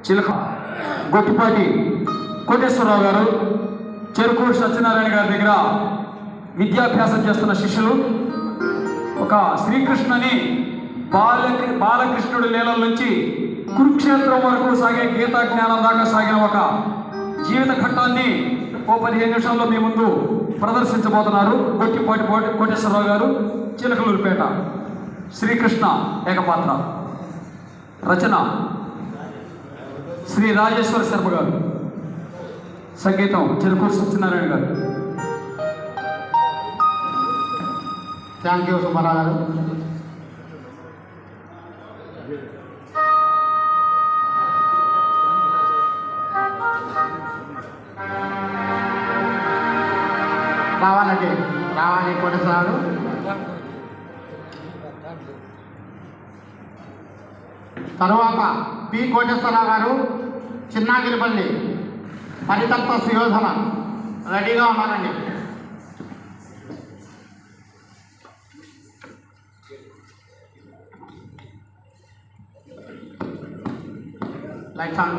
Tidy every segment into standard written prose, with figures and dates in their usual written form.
చిలక గొట్టిపాటి కోటేశ్వరరావు గారు, చెరుకూరు సత్యనారాయణ గారి దగ్గర విద్యాభ్యాసం చేస్తున్న శిష్యులు. ఒక శ్రీకృష్ణుని బాలకృష్ణుడి లీలల నుంచి కురుక్షేత్రం వరకు సాగే గీతా జ్ఞానం దాకా సాగిన ఒక జీవిత ఘట్టాన్ని 15 నిమిషాల్లో మీ ముందు ప్రదర్శించబోతున్నారు గొట్టిపాటి కోటేశ్వరరావు గారు, చిలకలూరుపేట. శ్రీకృష్ణ ఏకపాత్ర. రచన శ్రీ రాజేశ్వర శర్మ గారు. సంగీతం చెరుకూరు సత్యనారాయణ గారు. థ్యాంక్ యూ సుబ్బారావు గారు. రావాలి కోటేశ్వరరావు. తరువాత పి కోటేశ్వరరావు గారు, చిన్నాగిరిపల్లి పరితత్వ సుయోధన రెడీగా ఉన్నారండి. Lights on.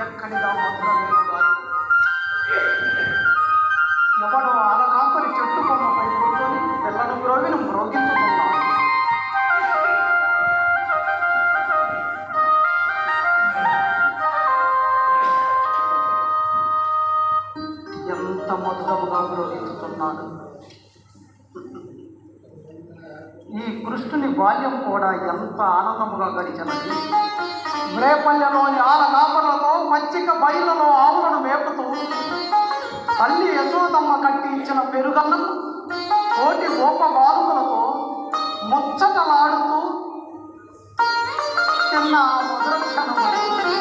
ఎక్కడిగా ఎవడో అలకాపరి చెట్టు కొమ్మపై కూర్చొని పిల్లను గ్రోవిని మ్రోగించుతున్నాడు. ఎంత మధురముగా మ్రోగించుతున్నాడు. ఈ కృష్ణుని బాల్యం కూడా ఎంత ఆనందముగా గడిచినది. రేపల్లెలోని ఆలకాపర్లతో పచ్చిక బయలులో ఆవులను మేపుతూ తల్లి యశోదమ్మ కట్టి ఇచ్చిన పెరుగన్నకు కోటి గోప బాలుకలతో ముచ్చటలాడుతూ తిన్న మధుర క్షణములు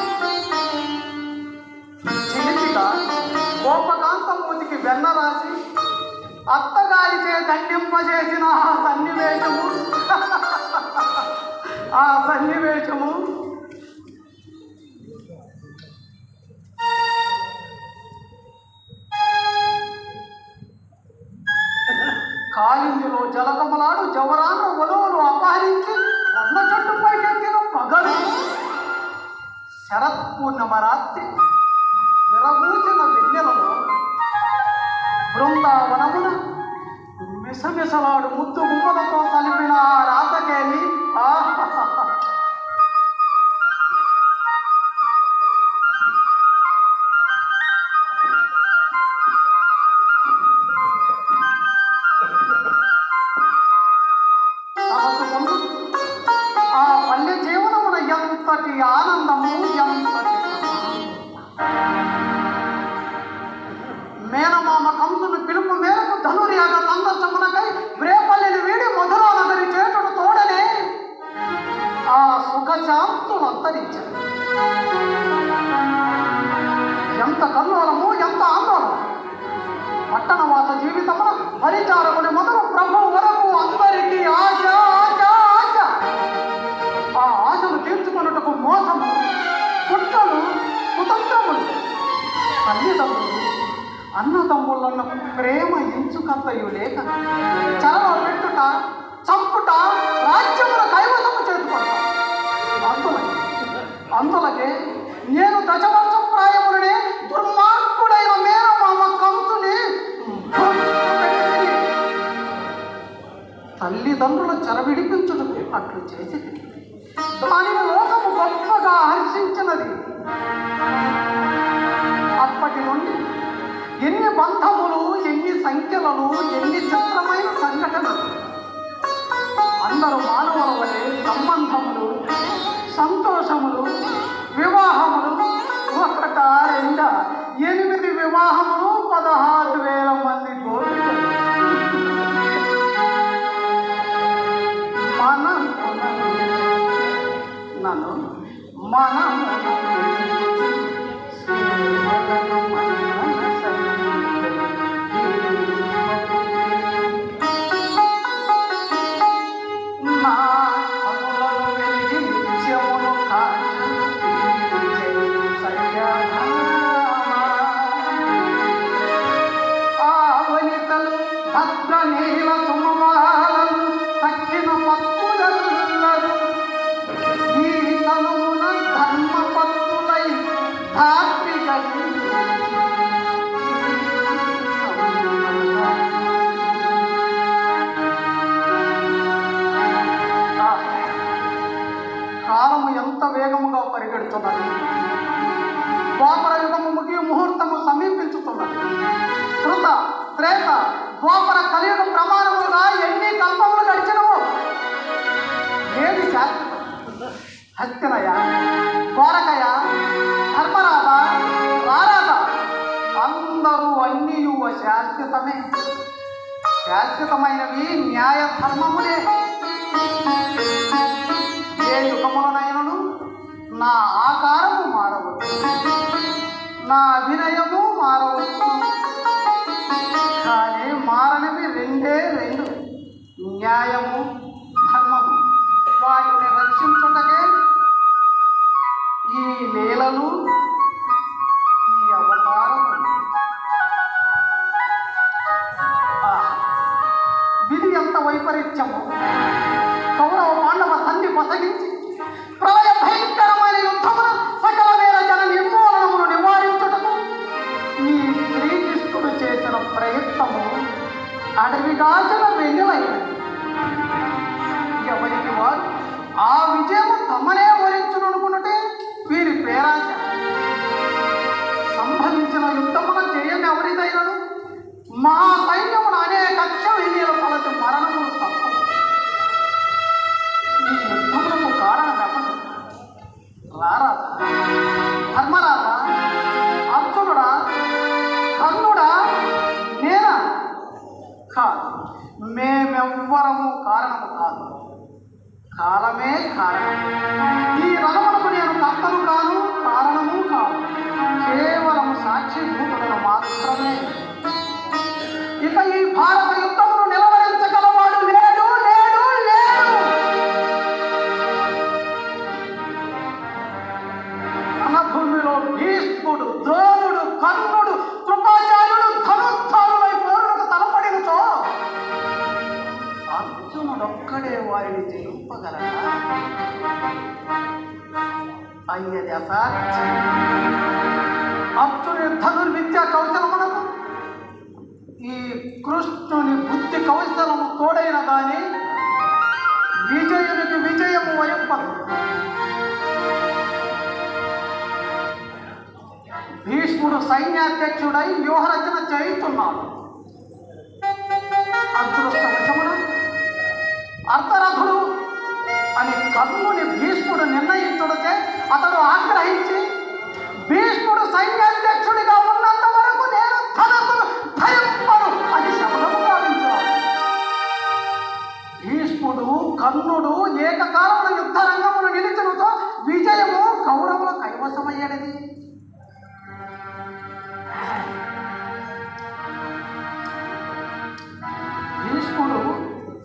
చిలిపిగా గోపకాంతమూర్తికి వెన్న రాసి అత్తగారిచే దండింపజేసిన ఆ సన్నివేశము కాలిందిలో జలకమలాడు జవరాను ఒలువలు అపహరించి కొండ చెట్టుపై ఎక్కిన పగలు శరత్పూర్ణమ రాత్రి విరబూచిన వెన్నెలలో బృందావనమున మిసమిసలాడు ముద్దు ముమ్మలతో కలిపిన ఆ రాతకేలి ఆనందము ఎంతటి మేనమామ కంసుని పిలుపు మేరకు ధనుర్యాగ సందర్శనకై రేపల్లిని వీడి మధురా నగరి చేటుడు తోడనే ఆ సుఖశాంతులు అంతరించారు. ఎంత కల్లోలము, ఎంత ఆందోళన. పట్టణవాస జీవితమున పరిచారకుని మొదలు ప్రభు వరకు అందరికీ ఆశ ఆశ ఆశ. ఆ ఆశను తీర్చుకున్నట్టుకు మోసము, కుట్రలు, కుతంత్రములు. తల్లిదండ్రులు అన్నదమ్ములన్న ప్రేమ ఇంచుకత్తయు లేక చరవ పెట్టుట, చంపుట, రాజ్యముల కైవసము చేసుకుంటాం. అందులకే నేను దశవర్ష ప్రాయములనే దుర్మార్గుడైన మేనమామ కంసుని తల్లిదండ్రుల చెరవిడిపించుటకు అట్లు చేసింది. దానిని లోకము గొప్పగా హర్షించినది. అప్పటి నుండి ఎన్ని బంధములు, ఎన్ని సంఖ్యలను, ఎన్ని చిత్రమైన సంఘటనలు. అందరూ మానవుల వలె సంబంధములు, సంతోషములు, వివాహములు. ఒకటా రెండా 8 వివాహములు, 16,000 మంది గోపికలు. మనము నా కములను వెలిగి నిత్యమును కాచు ధాత్రి కలిగి కాలము ఎంత వేగముగా పరిగెడుతున్నది. ద్వాపర యుగము ముగి ముహూర్తము సమీపించుతున్నది. కృత త్రేత ద్వాపర కలియుగ ప్రమాణములుగా ఎన్ని కల్పములు గడిచినవు. ఏది శాశ్వతం? హస్తినయ, ద్వారకయ, ధర్మరాజ, రారాజ అందరూ అన్నీయు శాశ్వతమే. శాశ్వతమైనవి న్యాయ ధర్మములే. ఏ యుగములనైనను నా ఆకారము మారవచ్చు, నా అభినయము మారవచ్చు, కానీ మారనివి రెండే రెండు, న్యాయము ధర్మము. వాటిని రక్షించుటకే ఈ లీలలు, ఈ అవతారములు. విధి ఎంత వైపరీత్యము. కౌరవ పాండవ సంధి కొసగించి ప్రళయ భయంకరమైన యుద్ధమున సకల వేల జన నిర్మూలనమును నివారించుటకు ఈ శ్రీకృష్ణుడు చేసిన ప్రయత్నము అడవిగాచన వెన్నెలైనది. ఎవరికి వారు ఆ విజయము తమనే వరించుననుకున్నటే వీరి పేరాశ. సంభవించిన యుద్ధమున జయం ఎవరిదైనను మహాసైన్యమున అనేక క్షవీయుల ఫలత మరణములు తప్ప. ఈ యుద్ధములకు కారణం ఎవరు? రారాజా, ధర్మరాజా, అర్జునుడా, కర్ణుడా, నేనా? కాదు, మేమెవ్వరము కారణము కాదు. కాలమే కారణం. ఈ రణములకు నేను కర్తను కాను, కారణము కాదు. కేవలము సాక్షిభూతులను మాత్రమే. ఇక ఈ భారత యుద్ధమును నిలవరించగలవాడు లేడు, లేడు, లేడు. రణభూమిలో భీష్ముడు, ద్రోణుడు, కర్ణుడు, కృపాచార్యుడు ధనుర్ధారులై పోరులకు తలపడినచో అర్జునుడొక్కడే వారిని జయింపగలడా? అయ్యది అసాధ్యం. అర్జునుడి ధనుర్విద్యా కౌశలమునకు ఈ కృష్ణుని బుద్ధి కౌశలము తోడైన గాని విజయునికి విజయము వరింపదు. భీష్ముడు సైన్యాధ్యక్షుడై వ్యూహరచన చేయుచున్నాడు. అదృష్టవశమున అర్ధరథుడు అని కర్ణుని భీష్ముడు నిర్ణయించుడితే అతడు ఆగ్రహించి భీష్ముడు సైన్యాధ్యక్షుడిగా ఉన్నంత వరకు నేను ధనకును ధరింపను అని శబ్దము భావించాడు. భీష్ముడు కర్ణుడు ఏకకాలమున యుద్ధ రంగమును నిలిచినతో విజయము కౌరవుల కైవసమయ్యేది. భీష్ముడు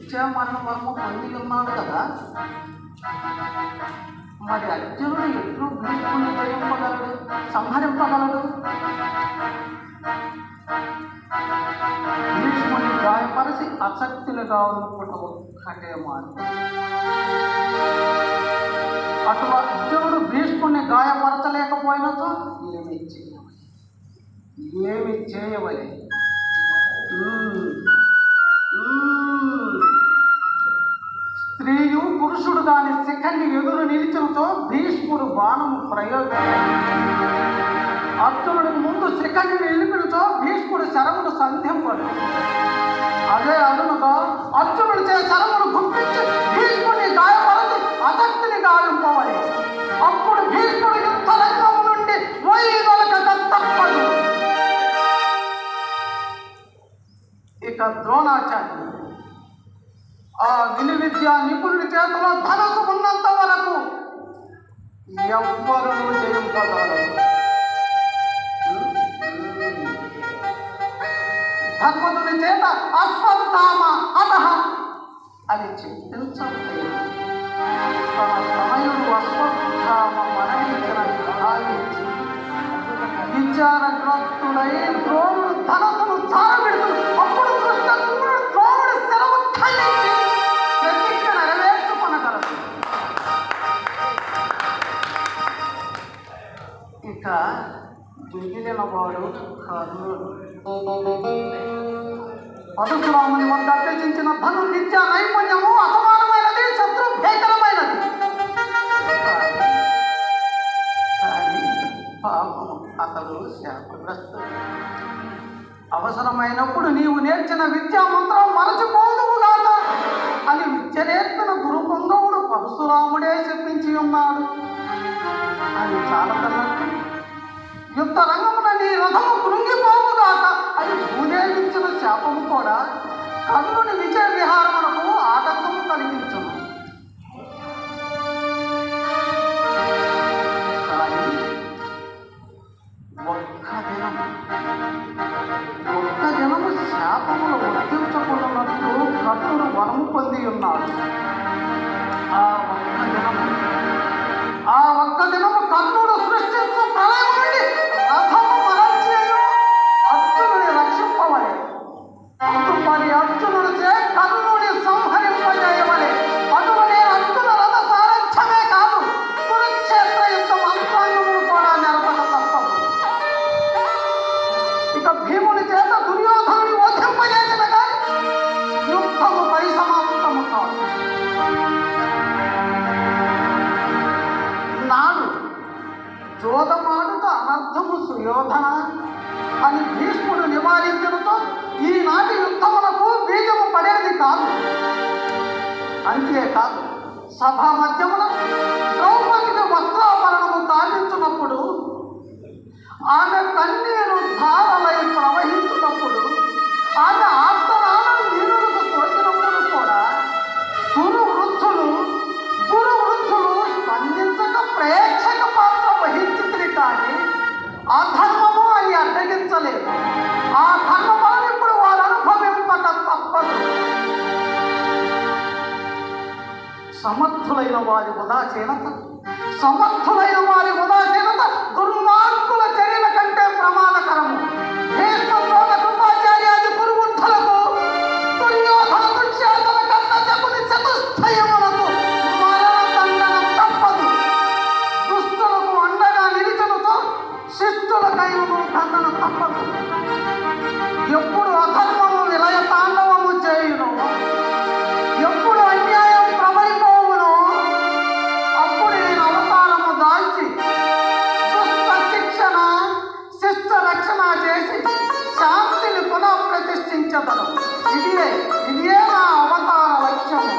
ఇచ్చామన్న వరము పొంది ఉన్నాడు కదా, మరి అర్జునుడు ఎట్లు భీష్ముని జయింపగలడు, సంహరింపగలడు? భీష్ముని గాయపరిచి అసక్తులుగా అనుకుంట ఒక్కటే మార్గం. అటు అర్జునుడు భీష్ముని గాయపరచలేకపోయినతో ఏమి చేయవలే? స్త్రీయు పురుషుడు దాని శిఖండి ఎదురు నిలిచినతో భీష్ముడు బాణము ప్రయోగించాడు. అర్జునుడికి ముందు శిఖండిని నిలిపినతో భీష్ముడు శరమును సంధింపడు. అదే అదునుగా అర్జునుడు చే శరమును గుర్తించి భీష్ముడిని గాయపరచి అసక్తిని గావింపవాలి. అప్పుడు భీష్ముడు యుద్ధ రంగము నుండి వైదొలక తప్పదు. ఇక ద్రోణాచార్యుడు ఆ విలువిద్యా నిపుణుడి చేతిలో ధనస్సు ఉన్నంత వరకు ఎవ్వరూ జయింపగలరు. ధర్మదుని చేత అశ్వత్థామ అతః అని చెప్పించలేదు. తన తనయుడు అశ్వత్థామ మరణించిన భావించి విచారగ్రస్తుడై ద్రోణుడు ధనస్సును చారబెడుతూ అప్పుడు కృష్ణుడు ద్రోణుడి శరము ఖండించి ప్రతిజ్ఞ నెరవేర్చుకొనగలడు. ఇక మిగిలిన వాడు కర్ణుడు. పరశురాముని వద్ద అభ్యసించిన ధను విద్యా నైపుణ్యము అసమానమైనది, శత్రు భేకరమైనది. కానీ పాపం అతడు శాపగ్రస్తుడు. అవసరమైనప్పుడు నీవు నేర్చిన విద్యా మంత్రం మరచిపోదువుగాక అని విద్య నేర్పిన గురు పొంగవుడు పరశురాముడే చెప్పించి ఉన్నాడు అని చాలదన్నట్టు యుద్ధ రంగమున నీ రథము కృంగిపోవుగాక అని భూదేవించిన శాపము కూడా కర్ణుని విజయ విహారమునకు ఆటంకము కలిగించును. కానీ ఒక్క దినము శాపములు వర్తించకున్నట్టు కర్ణుడు వరము పొంది ఉన్నాడు. ఆ ఒక్క దినము కర్ణుడు సృష్టించు ప్రళయము నుండి రథము మరల్చేయు అర్జునుని రక్షింపవలే. అందుపరి అర్జునుడిచే కర్ణుని సంహరింపజేయవలే. అటువలే అర్జున రథ సారథ్యమే కాదు, కురుక్షేత్ర యుద్ధం అంతరంగమును కూడా నెరపక తప్పదు. ఇక భీముని చేత దుర్యోధనుని వధింపజేసిన కానీ యుద్ధము పరిసమాప్తము కాదు. నాడు జోదమాడుట అనర్థము సుయోధన అని భీష్ముడు నివారించడంతో ఈనాటి యుద్ధమునకు బీజము పడేది కాదు. అంతేకాదు సభా మధ్యమున ద్రౌపదికి వస్త్రాభరణము కావించున్నప్పుడు, ఆమె కన్నీరు ధారలై ప్రవహించున్నప్పుడు, ఆమె ఆర్తనాలను వీరులకు సోకినప్పుడు కూడా గురు వృద్ధులు స్పందించక ప్రేక్షక పాత్ర వహించింది. కానీ అధర్మము అని అడ్డగించలేదు. ఆ ధర్మములను ఇప్పుడు వారు అనుభవింపక తప్పదు. సమర్థులైన వారి ఉదాసీనత దుర్మార్గుల చర్యల కంటే ప్రమాదకరము. భీష్మద్రోణ కృపాచార్యాది గురువుద్ధులకు, దుర్యోధన దుశ్శాసన కన్న శకుని చతుష్టయములకు మరణదండనం తప్పదు. దుష్టులకు అండగా నిలిచనుతో శిష్టులకైనను దండన తప్పదు. ఎప్పుడు అధర్మము విలయ తాండవము చేయును, ఎప్పుడు అన్యాయం ప్రబలిపోవును, అప్పుడు నేను అవతారము దాల్చి దుష్ట శిక్షణ శిష్ట రక్షణ చేసి శాంతిని పునః ప్రతిష్ఠించదను. ఇదే నా అవతార లక్ష్యము.